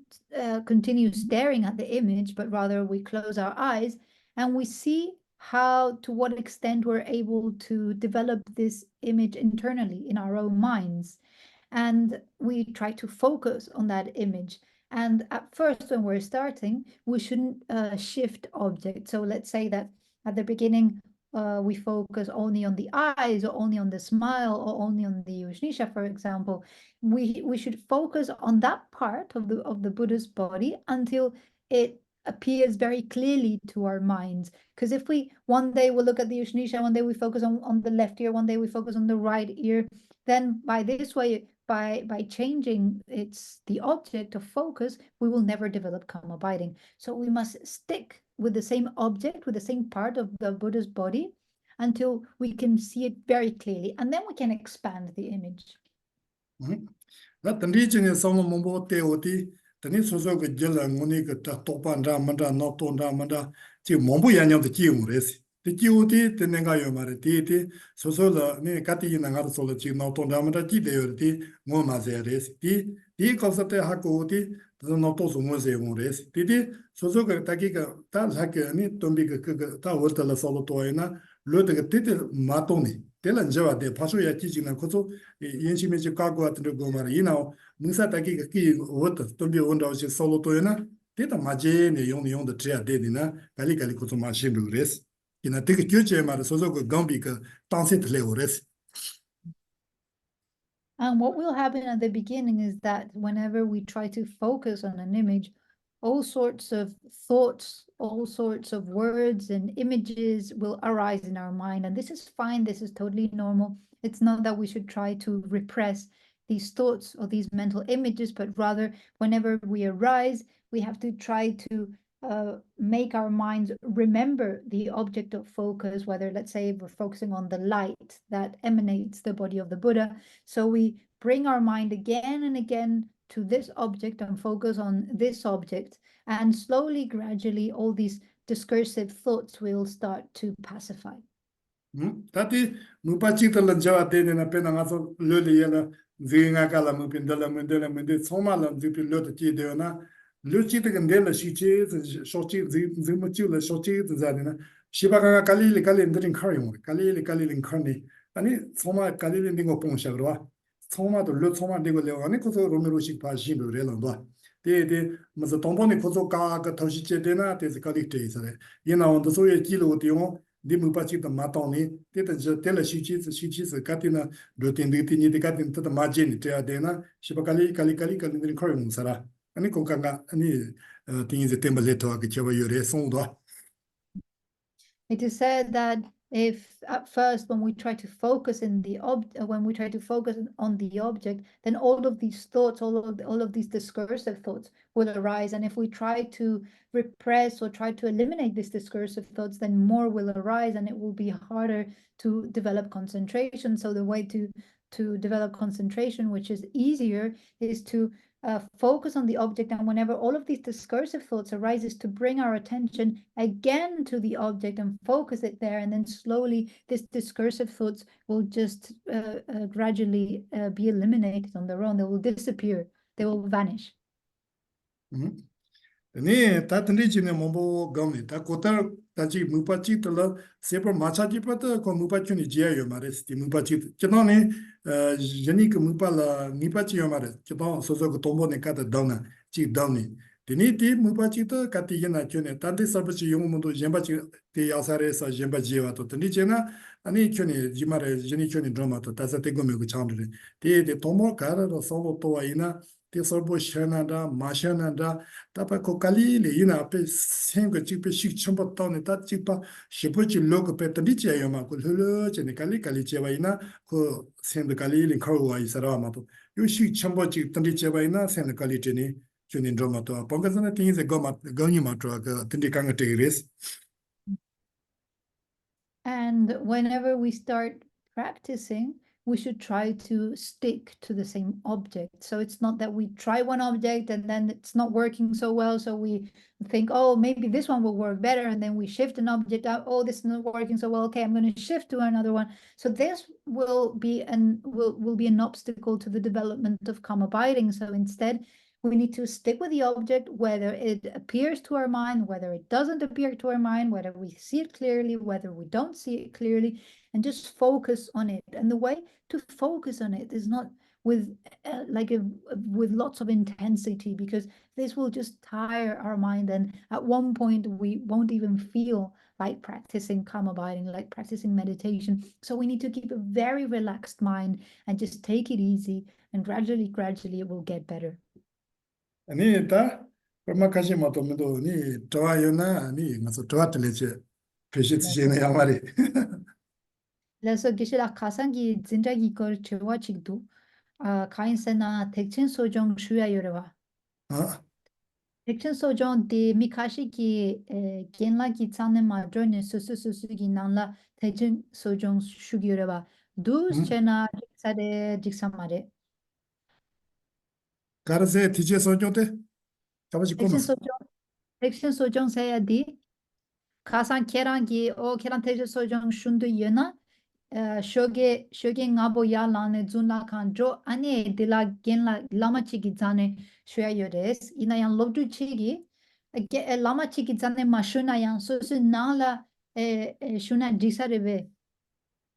continue staring at the image, but rather we close our eyes and we see to what extent we're able to develop this image internally in our own minds. And we try to focus on that image. And at first, when we're starting, we shouldn't shift objects. So let's say that at the beginning, we focus only on the eyes, or only on the smile, or only on the Ushnisha, for example. We should focus on that part of the Buddha's body until it appears very clearly to our minds. Because if we one day we look at the Ushnisha, one day we focus on the left ear, one day we focus on the right ear, then by this way, by changing the object of focus, we will never develop calm abiding. So we must stick with the same object, with the same part of the Buddha's body, until we can see it very clearly, and then we can expand the image. 나 던디진에 소모 몸보 때오디 tani soso ke jela ngoni ke ta topa nda manda no to nda manda ji mombu yanyam de ji mu res de ji udi de nenga yo mare ti soso la ne kati ina ngar so la ji no to nda manda ji de yo ti ngo ma ze res ti ko sa te ha ko udi de no to so mo ze mu res ti soso ke ta ki ka ta la ke ni tombi ke ta wo ta la so lo to ina lo de ke ti ma to ni Tela Java de Passoya teaching and Koso, Yenshimichi Kago at the Gomar, Musa Taki water, to be one of solo toena, Teta Maje, the on the chair dedina, Kalikali Koso machine res. In a take a church, Sozo Gambika, Tansit Leores. And what will happen at the beginning is that whenever we try to focus on an image, all sorts of thoughts, all sorts of words and images will arise in our mind. And this is fine. This is totally normal. It's not that we should try to repress these thoughts or these mental images, but rather whenever we arise, we have to try to make our minds remember the object of focus, whether, let's say, we're focusing on the light that emanates the body of the Buddha. So we bring our mind again and again to this object and focus on this object, and slowly, gradually, all these discursive thoughts will start to pacify. Tati Mupachi Talanjava de na Penangaso Luliana, Zingakala Mupindala Mundela Mundi, Somala, Zipi Loti Deona, Luchi the Gandela Shichi, Shochi, Zimachula, Shochi, Zadina, Shibaka Kalili Kalin Karim, Kalili Kalin Karni, and Soma Kalili Dingo Ponshagra. Soma to Lut Soma Digo Leone, Koso Romerushi Pashi, Relanda. De Mazatomboni Koso Kaka Toshiche Dena, there's a collector. On the Soya Kilo Dion, the Mupachi the Matoni, did the tell a sheets, Katina, Dotini, the Katin to the margin, Dena, Shibakali, Kalikali, Kalin Korim, Sara, and Kokanga, any things the Tembaleto, whichever you resonda. It is said that if at first, when we try to focus on the object, then all of these thoughts, all of these discursive thoughts will arise. And if we try to repress or try to eliminate these discursive thoughts, then more will arise, and it will be harder to develop concentration. So the way to develop concentration, which is easier, is to focus on the object, and whenever all of these discursive thoughts arises, to bring our attention again to the object and focus it there, and then slowly these discursive thoughts will just gradually be eliminated on their own. They will disappear, they will vanish. Ne tatnijine mombo gami ta kotar taji mupachi tala sepa machaji pata ko mupachi ni jia yo mare sti mupachi chonone jeni ko mupala nipachi yo mare chon sozo ko tombo ne kata dona chi doni dini ti mupachi to kati yena chone tante sabachi yo mondo jembachi te yasare sa jembaji wa to tani chena ani chone jimare jeni chone drama to tasa te gomi ko chandre te tombo kara ro solo to ina Sorbo Shanada, Mashanada, Tapaco Kalili, pe Senga Chipa Shik Champa Tony, that Chipa, Shipuchi Loco Petalicia Yoma, Hulu, and the Kali Kalichevaina, who send the Kalili Kawa Isaramato. You see Chambochi Tandichevaina, send the Kalitini, Junin Dromato, Pongazana things that go Gonima drug, Tindikanga Teres. And whenever we start practicing, we should try to stick to the same object. So it's not that we try one object and then it's not working so well, so we think, oh, maybe this one will work better, and then we shift an object out. Oh, this is not working so well. Okay, I'm going to shift to another one. So this will be an obstacle to the development of calm abiding. So instead, We need to stick with the object, whether it appears to our mind, whether it doesn't appear to our mind, whether we see it clearly, whether we don't see it clearly, and just focus on it. And the way to focus on it is not with with lots of intensity, because this will just tire our mind, and at one point we won't even feel like practicing calm abiding, like practicing meditation. So we need to keep a very relaxed mind and just take it easy, and gradually it will get better. 아니 다 그만까지 못하면도 니 좋아요나 아니 가서 좋아들리지 표시지는 양말이 그래서 Geshela 가상기 진작이 걸 좋아지기도 가인세나 덱친 소정 슈야요레와 아 덱친 소정 디 미카시기 겐라기 찬네 마드네 수수수기 난라 덱친 소정 슈기요레와 두스체나 직사데 직사마레 가르세 티제 소조데 잡아지 꼬마스 덱친 소정 세야디 가상 계란기 계란 덱친 소정 슌도 예나 shoge ngabo ya lane zunla kanjo ane dila genla lama chigi zane shya yores ina yang lobdu chigi lama chigi zane mashuna yang so nala shuna disarebe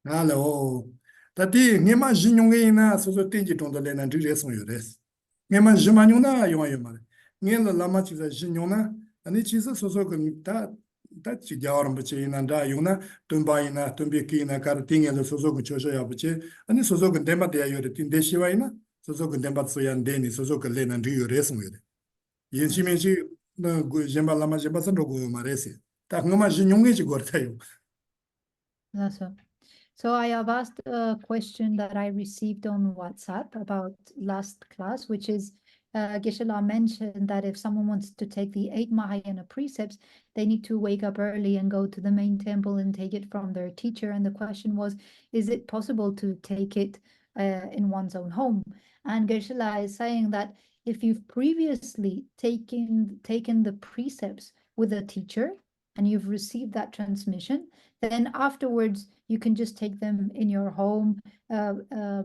알로 다디 네마 진용게나 소소 땡지 동들레나 드레송 요레스 네마 지마뉴나 요요마 네라 라마치자 진용나 아니 치서 소소 그다 다 지겨워는 버치나다 요나 tum바이나 tum비키나 카르팅에서 소소 그 조셔야 버치 아니 소소 그 데마데야 요레 틴데시와이나 소소 그 데마츠야 데니 소소 그 레나 드요레송 요레 인시메시 그 젬발라마 젬바선 로고 마레시 딱 너마 진용게지 거타요 So I have asked a question that I received on WhatsApp about last class, which is Geshela mentioned that if someone wants to take the 8 Mahayana precepts, they need to wake up early and go to the main temple and take it from their teacher. And the question was, is it possible to take it in one's own home? And Geshela is saying that if you've previously taken the precepts with a teacher and you've received that transmission, then afterwards you can just take them in your home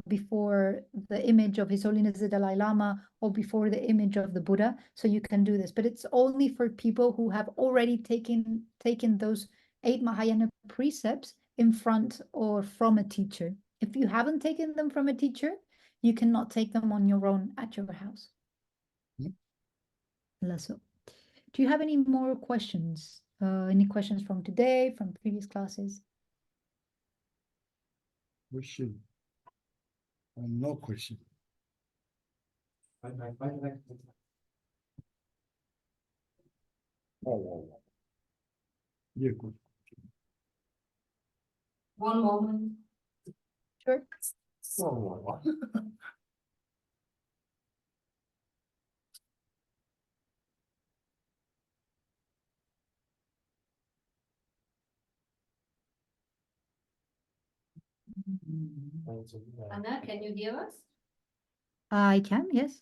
before the image of His Holiness the Dalai Lama or before the image of the Buddha. So you can do this, but it's only for people who have already taken those 8 Mahayana precepts in front or from a teacher. If you haven't taken them from a teacher, you cannot take them on your own at your house. So, do you have any more questions? Any questions from today, from previous classes? Question. No question. Yeah, good. One moment. Sure. Oh. Anna, can you hear us? I can, yes.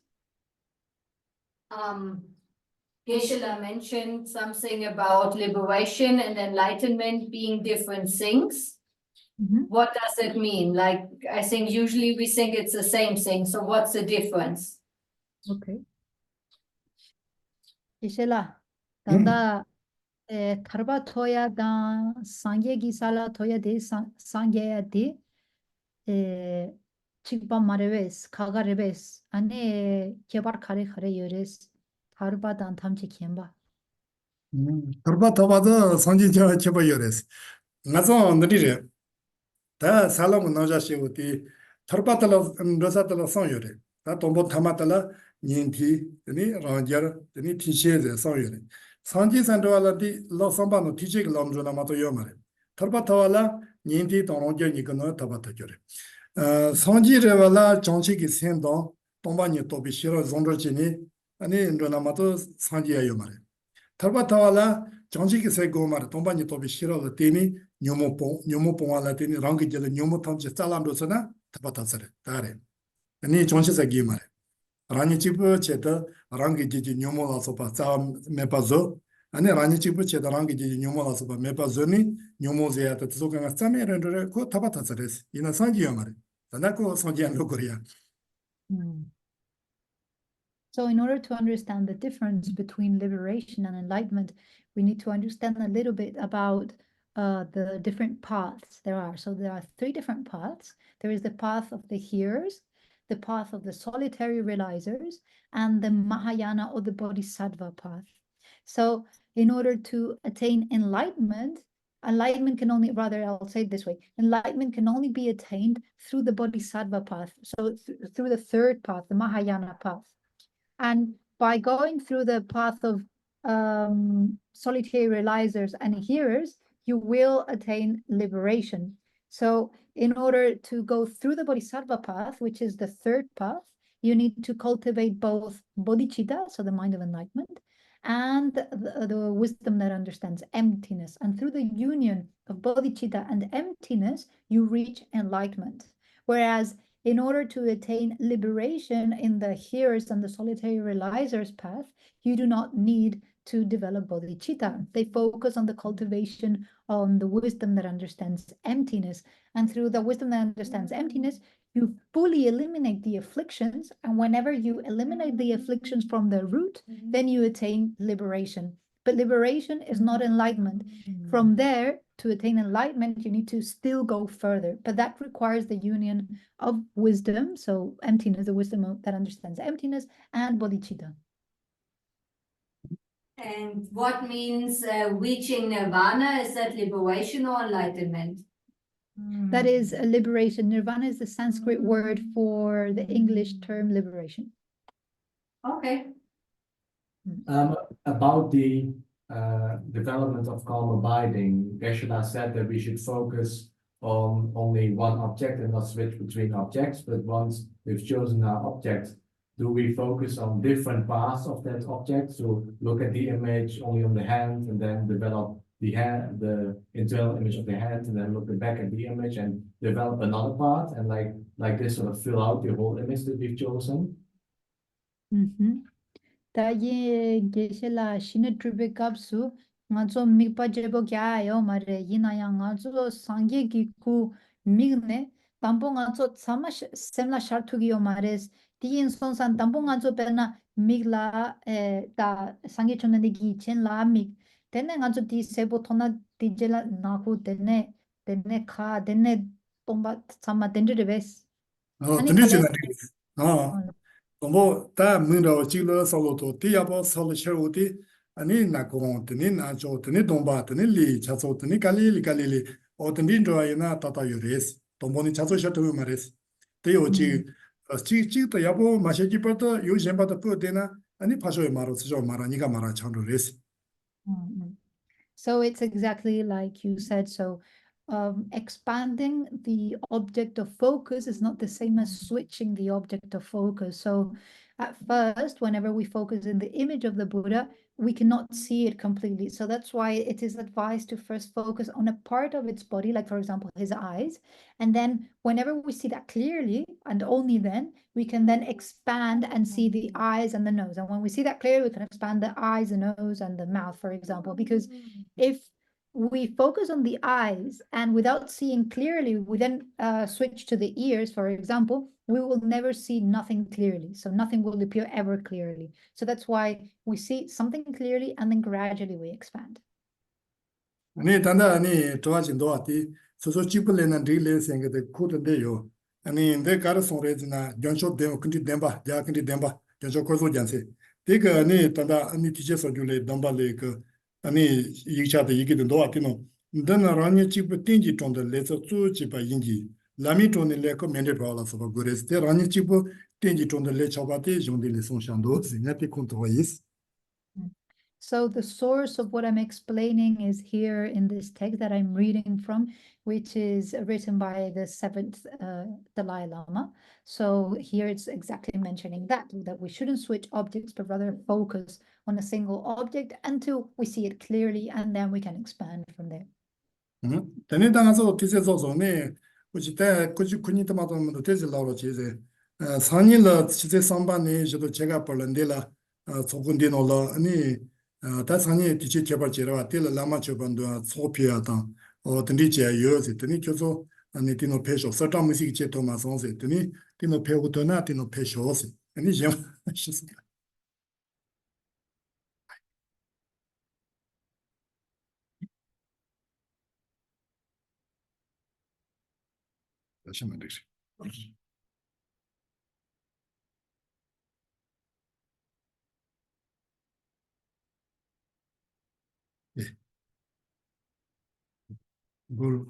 Geshela mentioned something about liberation and enlightenment being different things. Mhm. What does it mean? Like, I think usually we think it's the same thing. So what's the difference? Okay. Geshela, danda karba toya da sangye gisala toya de sangye de chikpa mareves kagareves ane kebar kare yores karba dan tamche kiemba. 그러바 더봐도 선진저 쳐봐요레스. 나서 느리래. 다 살롱 나자시고디 털바달로 로사달로 선요래. 다 돈보 타마달라 닌티 아니 랑저 아니 티셰제 선요래. 선지산도알라디 로선바노 티제기 람조나 마토 요마래. 털바타왈라 닌티 돈롱저 니거노 타바타죠래. 선지레발라 정치기 센도 동반이 또비 싫어 zonro지니 아니 인도나마토 선지야 요마래. 털바타왈라 정치기 세고마르 동반이 또비 싫어도 되니 뇨모뽕알라 되니 랑기젤 뇨모 탐지 잘람도서나 타바타서레 다레 아니 정치세기 말에 라니 집어 제다 랑기지 뇨모라서 바자 메바조 아니 라니 집어 제다 랑기지 뇨모라서 바 메바조니 뇨모제야다 소강아 싸메르르 코 타바타서레스 이나 상지요 말에 나나코 상지안 로코리아 So in order to understand the difference between liberation and enlightenment, we need to understand a little bit about the different paths there are. So there are 3 different paths. There is the path of the hearers, the path of the solitary realizers, and the Mahayana or the Bodhisattva path. So in order to attain enlightenment can only, rather, I'll say it this way, enlightenment can only be attained through the Bodhisattva path. So through the 3rd path, the Mahayana path. And by going through the path of solitary realizers and hearers, you will attain liberation. So in order to go through the Bodhisattva path, which is the 3rd path, you need to cultivate both bodhicitta, so the mind of enlightenment, and the wisdom that understands emptiness. And through the union of bodhicitta and emptiness, you reach enlightenment. Whereas in order to attain liberation in the hearers and the solitary realizers path, you do not need to develop bodhicitta. They focus on the cultivation on the wisdom that understands emptiness. And through the wisdom that understands emptiness, you fully eliminate the afflictions. And whenever you eliminate the afflictions from the root, then you attain liberation. But liberation is not enlightenment. From there, to attain enlightenment, you need to still go further. But that requires the union of wisdom, so emptiness, the wisdom that understands emptiness, and bodhicitta. And what means reaching nirvana? Is that liberation or enlightenment? That is a liberation. Nirvana is the Sanskrit word for the English term liberation. Okay. About the development of calm abiding, Geshela said that we should focus on only one object and not switch between objects. But once we've chosen our object, do we focus on different parts of that object? So look at the image only on the hand and then develop the hand, the internal image of the hand, and then look back at the image and develop another part, and like this sort of fill out the whole image that we've chosen. 다예 게실라 신의 트리베 값수 ngazo mikpa jebo kya yo mare yina ya ngazo sangye giku migne tambo ngazo sama semla shartugi yo mares diin sonsan tambo ngazo pena migla da sangye chonne gi chen la mig tenne ngazo di sebo tona dijela naku tenne kha tenne tomba sama dendre ves 뭐 다 문로 지로 서로도 디야보 설치로디 아니 나고온드니 나조드니 동바드니 리 차소드니 갈리리 어든디 좋아이나 따따요레스 동보니 차소셔도 말레스 대요지 지도 야보 마셔지부터 요즘부터 뿌데나 아니 파쇼에 말어서 말하니까 말아 참로레스. So it's exactly like you said. So expanding the object of focus is not the same as switching the object of focus. So at first, whenever we focus in the image of the Buddha, we cannot see it completely. So that's why it is advised to first focus on a part of its body, like for example, his eyes. And then whenever we see that clearly, and only then, we can then expand and see the eyes and the nose. And when we see that clearly, we can expand the eyes, the nose, and the mouth, for example. Because if we focus on the eyes and without seeing clearly, we then switch to the ears, for example, we will never see nothing clearly. So nothing will appear ever clearly. So that's why we see something clearly and then gradually we expand. 아니 단다 아니 좋아진도 왔디 소소 집을내는 딜레 생각데 코드데요 아니 내 가르송레즈나 연초 데오 근디 뎀바 야 근디 뎀바 연초 코소 잔세 데가 아니 단다 아니 티제서 줄레 덤발레 그 아니 이차도 이기도 노아티노 ndana ranya chipa tenji tonda lesa tsu chipa yinji lami tonda leko mende pala soba gores te ranya chipa tenji tonda le chabate jonde le son shando ngati kunto is. So the source of what I'm explaining is here in this text that I'm reading from, which is written by the 7th Dalai Lama. So here it's exactly mentioning that we shouldn't switch objects, but rather focus on a single object until we see it clearly, and then we can expand from there. Tene 당해서 디세서서네 우지때 군이도마도 되지 라로 제제 산일라 지제 상반에 저도 제가 벌는데라 조군디노라 아니 다산이 디제 개발제라 텔 라마 저번도 소피아다 든디제 요지 든디 교소 아니 디노 페쇼 서다 무식 제토마 선세 든디 디노 페고도나 디노 페쇼스 아니 제 다시 만들지. 예. 뭘